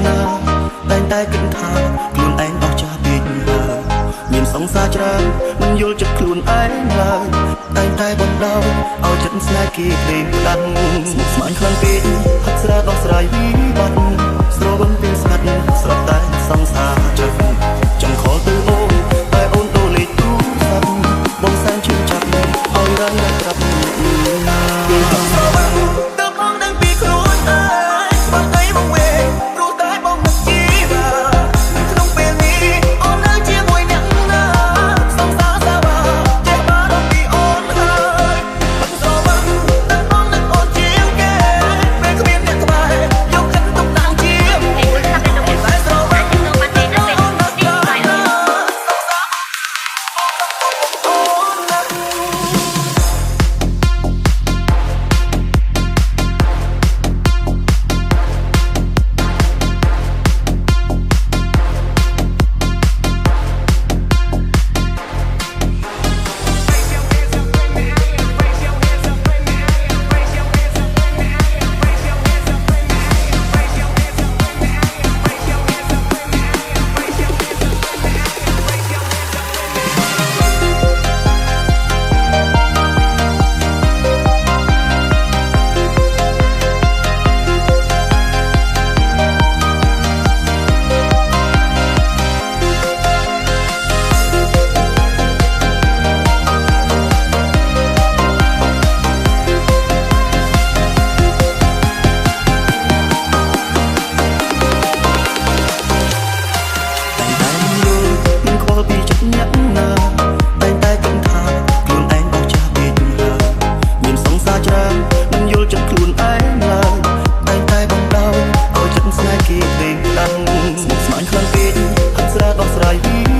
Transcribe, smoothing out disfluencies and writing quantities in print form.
ណាតែងតែគិតថាខ្លួនឯងអស់ចាស់ពេកហើយមានសង្សារច្រើនមិនយល់ចិត្តខ្លួនឯងឡើយតែងតែបណ្ដោយឲ្យចិត្តស្នេហ៍គេពេកផ្ដាំស្មុគស្មាញខ្លាំងពេកហត់ស្រាដោះស្រាយវិបត្តិស្រវឹងពីស្ងាត់ស្រាប់តែសង្សារចិត្តចង់ខលទៅអូនតែអូនដូរលេខទូរស័ព្ទបងសែនជឿចាប់ឲ្យរងតែប្រាប់ណាស្មុគស្មាញខ្លាំងពេកហត់ស្រាដោះស្រាយ